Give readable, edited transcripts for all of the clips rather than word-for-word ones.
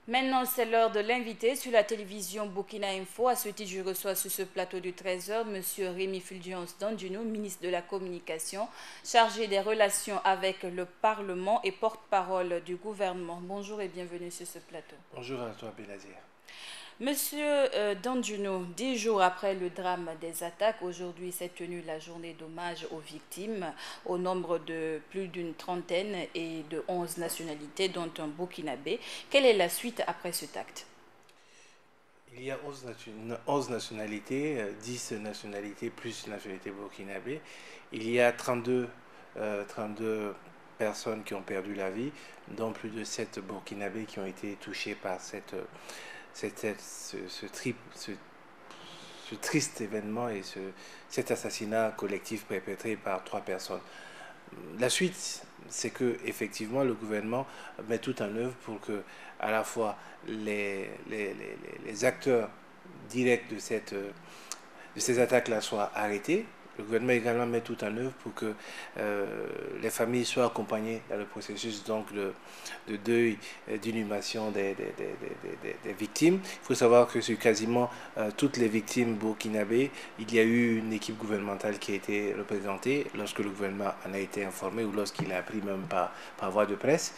Maintenant, c'est l'heure de l'inviter sur la télévision Burkina Info. À ce titre, je reçois sur ce plateau du 13h M. Rémi Fulgence Dandjunou, ministre de la Communication, chargé des relations avec le Parlement et porte-parole du gouvernement. Bonjour et bienvenue sur ce plateau. Bonjour à toi, Benazir. Monsieur Dandjunou, 10 jours après le drame des attaques, aujourd'hui s'est tenue la journée d'hommage aux victimes, au nombre de plus d'une trentaine et de 11 nationalités, dont un burkinabé. Quelle est la suite après cet acte? Il y a 11 nationalités, 10 nationalités plus nationalité burkinabé. Il y a 32 personnes qui ont perdu la vie, dont plus de 7 burkinabés qui ont été touchés par ce triste événement et cet assassinat collectif perpétré par 3 personnes. La suite, c'est que effectivement le gouvernement met tout en œuvre pour que à la fois les acteurs directs de ces attaques-là soient arrêtés. Le gouvernement également met tout en œuvre pour que les familles soient accompagnées dans le processus donc de deuil, d'inhumation des victimes. Il faut savoir que sur quasiment toutes les victimes burkinabées, il y a eu une équipe gouvernementale qui a été représentée lorsque le gouvernement en a été informé ou lorsqu'il a appris même par voie de presse.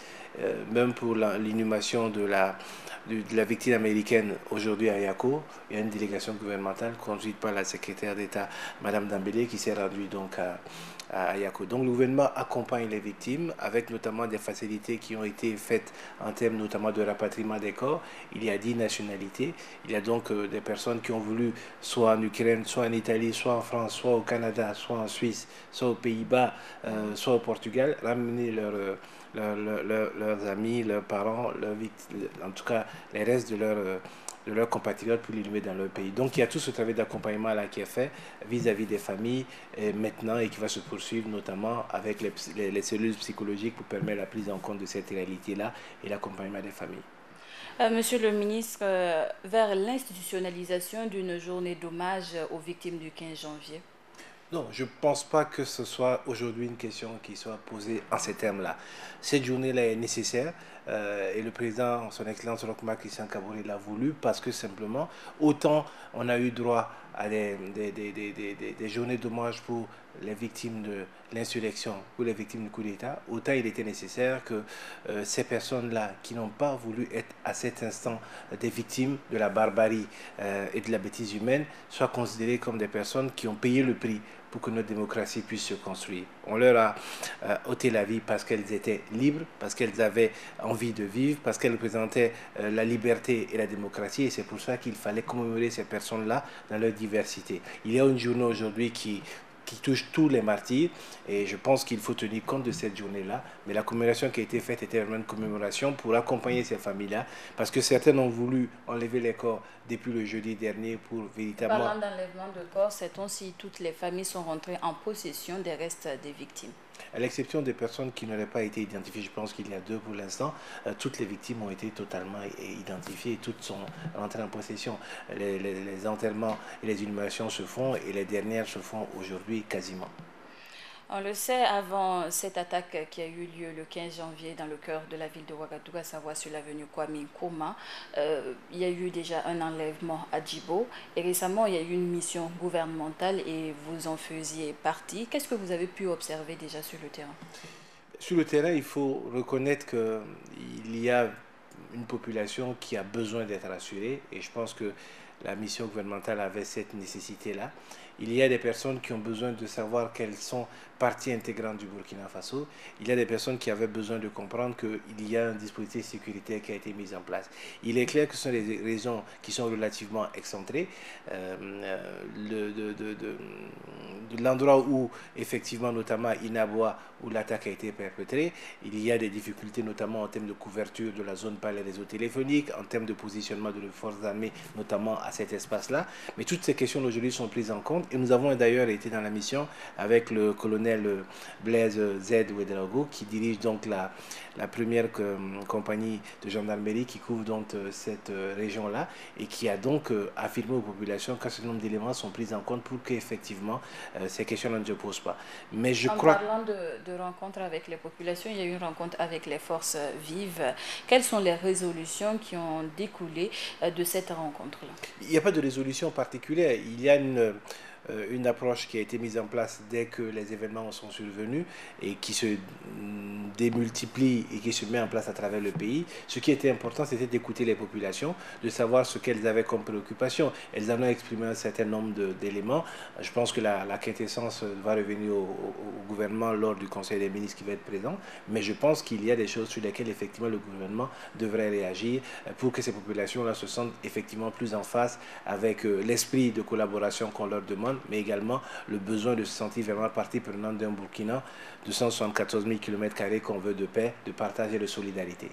Même pour l'inhumation de la victime américaine aujourd'hui à Yako, il y a une délégation gouvernementale conduite par la secrétaire d'État, Madame Dambélé, qui s'est rendue donc à Yako. Donc le gouvernement accompagne les victimes avec notamment des facilités qui ont été faites en termes notamment de rapatriement des corps. Il y a 10 nationalités. Il y a donc des personnes qui ont voulu, soit en Ukraine, soit en Italie, soit en France, soit au Canada, soit en Suisse, soit aux Pays-Bas, soit au Portugal, ramener leurs amis, leurs parents, en tout cas les restes de leurs compatriotes pour l'inhumer dans leur pays. Donc il y a tout ce travail d'accompagnement là qui est fait vis-à-vis des familles maintenant et qui va se poursuivre notamment avec les cellules psychologiques pour permettre la prise en compte de cette réalité-là et l'accompagnement des familles. Monsieur le ministre, vers l'institutionnalisation d'une journée d'hommage aux victimes du 15 janvier. Non, je ne pense pas que ce soit aujourd'hui une question qui soit posée en ces termes-là. Cette journée-là est nécessaire et le président, son Excellence Roch Marc Christian Kaboré l'a voulu parce que simplement, autant on a eu droit à des journées d'hommage pour les victimes de l'insurrection ou les victimes du coup d'État, autant il était nécessaire que ces personnes-là qui n'ont pas voulu être à cet instant des victimes de la barbarie et de la bêtise humaine soient considérées comme des personnes qui ont payé le prix pour que notre démocratie puisse se construire. On leur a ôté la vie parce qu'elles étaient libres, parce qu'elles avaient envie de vivre, parce qu'elles représentaient la liberté et la démocratie, et c'est pour ça qu'il fallait commémorer ces personnes-là dans leur diversité. Il y a une journée aujourd'hui qui touche tous les martyrs et je pense qu'il faut tenir compte de cette journée-là. Mais la commémoration qui a été faite était vraiment une commémoration pour accompagner ces familles-là parce que certaines ont voulu enlever les corps depuis le jeudi dernier pour véritablement. Parlant d'enlèvement de corps, sait-on si toutes les familles sont rentrées en possession des restes des victimes? À l'exception des personnes qui n'auraient pas été identifiées, je pense qu'il y a 2 pour l'instant, toutes les victimes ont été totalement identifiées, toutes sont rentrées en possession. Les enterrements et les inhumations se font et les dernières se font aujourd'hui quasiment. On le sait, avant cette attaque qui a eu lieu le 15 janvier dans le cœur de la ville de Ouagadougou, à savoir sur l'avenue Kwame Nkrumah, il y a eu déjà un enlèvement à Djibo et récemment il y a eu une mission gouvernementale et vous en faisiez partie. Qu'est-ce que vous avez pu observer déjà sur le terrain? Sur le terrain, il faut reconnaître qu'il y a une population qui a besoin d'être rassurée et je pense que la mission gouvernementale avait cette nécessité-là. Il y a des personnes qui ont besoin de savoir qu'elles sont partie intégrante du Burkina Faso. Il y a des personnes qui avaient besoin de comprendre qu'il y a un dispositif sécuritaire qui a été mis en place. Il est clair que ce sont des régions qui sont relativement excentrées. De l'endroit où, effectivement, notamment Inaboa, où l'attaque a été perpétrée, il y a des difficultés, notamment en termes de couverture de la zone par les réseaux téléphoniques, en termes de positionnement de nos forces armées, notamment à cet espace-là. Mais toutes ces questions aujourd'hui sont prises en compte Et nous avons d'ailleurs été dans la mission avec le colonel Blaise Z. Ouedraogo, qui dirige donc la première compagnie de gendarmerie qui couvre donc cette région-là et qui a donc affirmé aux populations qu'un certain nombre d'éléments sont pris en compte pour qu'effectivement ces questions ne se posent pas. Mais je crois... parlant de rencontres avec les populations, il y a eu une rencontre avec les forces vives. Quelles sont les résolutions qui ont découlé de cette rencontre-là? Il n'y a pas de résolution particulière. Il y a une approche qui a été mise en place dès que les événements sont survenus et qui se démultiplie et qui se met en place à travers le pays. Ce qui était important, c'était d'écouter les populations, de savoir ce qu'elles avaient comme préoccupation. Elles en ont exprimé un certain nombre d'éléments. Je pense que la quintessence va revenir au gouvernement lors du Conseil des ministres qui va être présent, mais je pense qu'il y a des choses sur lesquelles effectivement le gouvernement devrait réagir pour que ces populations-là se sentent effectivement plus en face avec l'esprit de collaboration qu'on leur demande, mais également le besoin de se sentir vraiment partie prenante d'un Burkina de 174 000 km² qu'on veut de paix, de partage et de solidarité.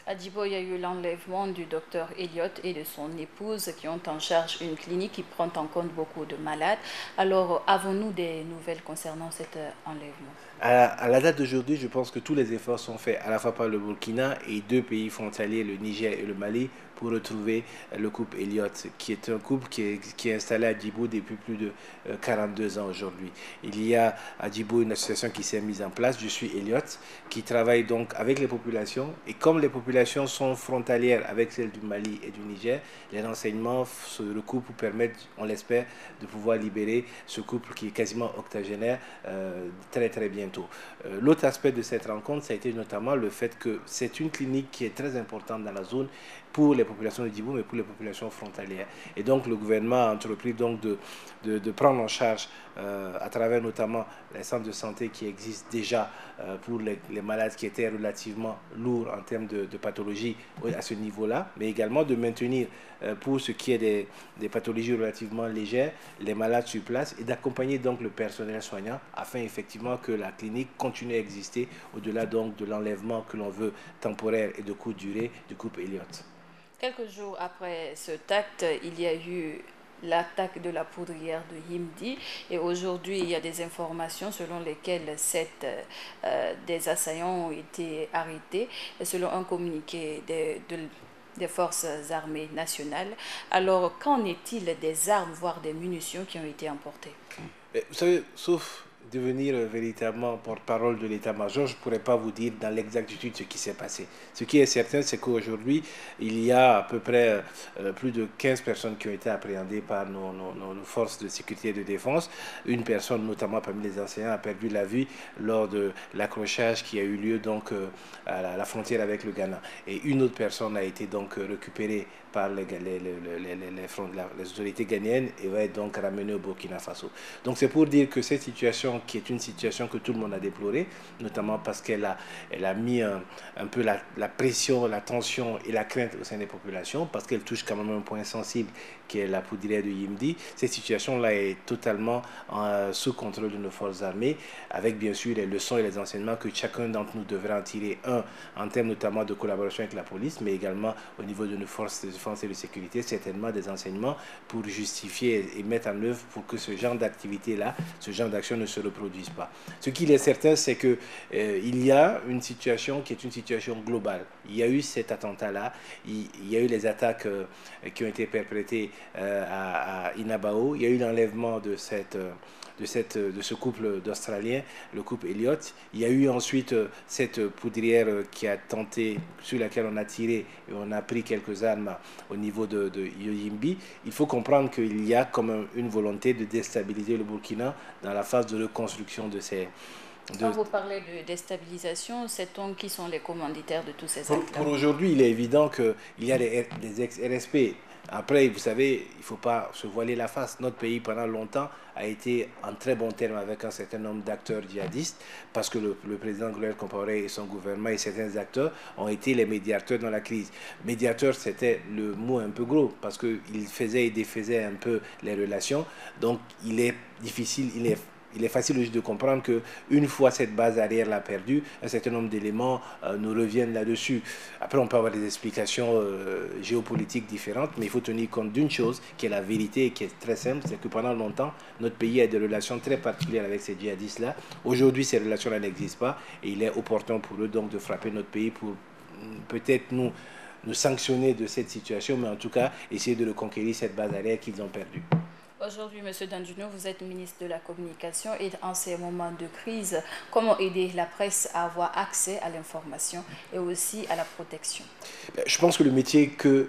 À Djibo, il y a eu l'enlèvement du docteur Elliott et de son épouse qui ont en charge une clinique qui prend en compte beaucoup de malades. Alors, avons-nous des nouvelles concernant cet enlèvement? À la date d'aujourd'hui, je pense que tous les efforts sont faits à la fois par le Burkina et deux pays frontaliers, le Niger et le Mali, pour retrouver le couple Elliott, qui est un couple qui est installé à Djibo depuis plus de 42 ans aujourd'hui. Il y a à Djibo une association qui s'est mise en place, Je suis Elliott, qui travaille donc avec les populations. Et comme les populations sont frontalières avec celles du Mali et du Niger, les renseignements se recoupent pour permettre, on l'espère, de pouvoir libérer ce couple qui est quasiment octogénaire très très bientôt. L'autre aspect de cette rencontre, ça a été notamment le fait que c'est une clinique qui est très importante dans la zone pour les populations de Djibo, mais pour les populations frontalières. Et donc le gouvernement a entrepris donc de prendre en charge, à travers notamment les centres de santé qui existent déjà pour les malades qui étaient relativement lourds en termes de pathologie à ce niveau-là, mais également de maintenir pour ce qui est des pathologies relativement légères, les malades sur place et d'accompagner donc le personnel soignant afin effectivement que la clinique continue à exister au-delà donc de l'enlèvement que l'on veut temporaire et de courte durée du couple Elliott. Quelques jours après cet acte, il y a eu l'attaque de la poudrière de Yimdi et aujourd'hui il y a des informations selon lesquelles des assaillants ont été arrêtés selon un communiqué des forces armées nationales. Alors qu'en est-il des armes voire des munitions qui ont été emportées? Vous savez, sauf devenir véritablement porte-parole de l'état-major, je ne pourrais pas vous dire dans l'exactitude ce qui s'est passé. Ce qui est certain, c'est qu'aujourd'hui, il y a à peu près plus de 15 personnes qui ont été appréhendées par nos forces de sécurité et de défense. Une personne, notamment parmi les enseignants, a perdu la vie lors de l'accrochage qui a eu lieu donc à la frontière avec le Ghana. Et une autre personne a été donc récupérée par les autorités ghanéennes et va être donc ramenée au Burkina Faso. Donc c'est pour dire que cette situation, qui est une situation que tout le monde a déplorée, notamment parce qu'elle a mis un peu la pression, la tension et la crainte au sein des populations, parce qu'elle touche quand même un point sensible qui est la poudrière de Yimdi. Cette situation-là est totalement sous contrôle de nos forces armées, avec bien sûr les leçons et les enseignements que chacun d'entre nous devrait en tirer, en termes notamment de collaboration avec la police, mais également au niveau de nos forces de défense et de sécurité, certainement des enseignements pour justifier et mettre en œuvre pour que ce genre d'activité-là, ce genre d'action ne se reproduise pas. Ce qu'il est certain, c'est que il y a une situation qui est une situation globale. Il y a eu cet attentat-là, il y a eu les attaques qui ont été perpétrées à Inabao, il y a eu l'enlèvement de ce couple d'Australiens, le couple Elliott. Il y a eu ensuite cette poudrière qui a tenté, sur laquelle on a tiré et on a pris quelques armes au niveau de Yimbi. Il faut comprendre qu'il y a comme une volonté de déstabiliser le Burkina dans la phase de reconstruction de ces... Quand vous parlez de déstabilisation, sait-on qui sont les commanditaires de tous ces actes? Pour aujourd'hui, il est évident qu'il y a des ex-RSP. Après, vous savez, il ne faut pas se voiler la face. Notre pays, pendant longtemps, a été en très bon terme avec un certain nombre d'acteurs djihadistes parce que le président Goulel Compaoré et son gouvernement et certains acteurs ont été les médiateurs dans la crise. Médiateur, c'était le mot un peu gros parce qu'il faisait et défaisait un peu les relations. Donc, il est difficile, il est facile aussi de comprendre qu'une fois cette base arrière-là perdue, un certain nombre d'éléments nous reviennent là-dessus. Après, on peut avoir des explications géopolitiques différentes, mais il faut tenir compte d'une chose qui est la vérité et qui est très simple, c'est que pendant longtemps, notre pays a des relations très particulières avec ces djihadistes-là. Aujourd'hui, ces relations-là n'existent pas et il est opportun pour eux donc de frapper notre pays pour peut-être nous sanctionner de cette situation, mais en tout cas essayer de reconquérir cette base arrière qu'ils ont perdue. Aujourd'hui, M. Danjunu, vous êtes ministre de la Communication et en ces moments de crise, comment aider la presse à avoir accès à l'information et aussi à la protection? Je pense que le métier que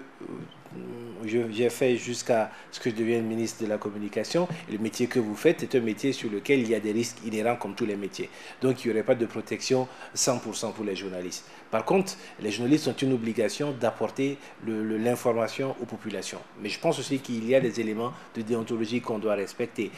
j'ai fait jusqu'à ce que je devienne ministre de la Communication, et le métier que vous faites est un métier sur lequel il y a des risques inhérents comme tous les métiers. Donc il n'y aurait pas de protection 100% pour les journalistes. Par contre, les journalistes ont une obligation d'apporter l'information aux populations. Mais je pense aussi qu'il y a des éléments de déontologie qu'on doit respecter.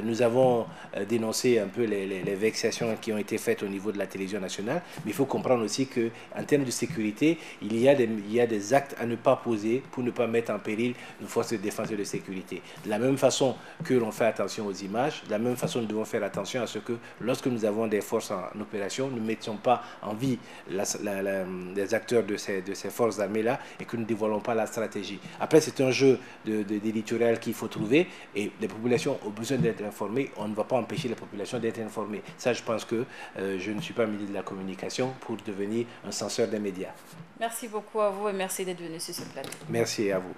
Nous avons dénoncé un peu les vexations qui ont été faites au niveau de la télévision nationale, mais il faut comprendre aussi qu'en termes de sécurité, il y a des actes à ne pas poser pour ne pas mettre en péril nos forces de défense et de sécurité. De la même façon que l'on fait attention aux images, de la même façon nous devons faire attention à ce que lorsque nous avons des forces en opération, nous ne mettions pas en vie les acteurs de ces forces armées-là et que nous ne dévoilons pas la stratégie. Après, c'est un jeu d'éditorial qu'il faut trouver et les populations ont besoin d'être informées. On ne va pas empêcher les populations d'être informées. Ça, je pense que je ne suis pas ministre de la Communication pour devenir un censeur des médias. Merci beaucoup à vous et merci d'être venu sur ce plateau. Merci à vous.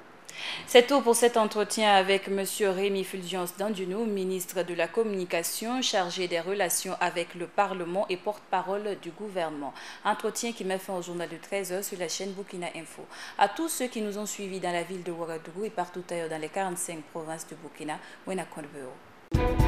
C'est tout pour cet entretien avec M. Rémy Fulgence Danjunu, ministre de la Communication, chargé des relations avec le Parlement et porte-parole du gouvernement. Entretien qui met fin au journal de 13h sur la chaîne Burkina Info. À tous ceux qui nous ont suivis dans la ville de Ouagadougou et partout ailleurs dans les 45 provinces de Burkina, Wena Konbeo.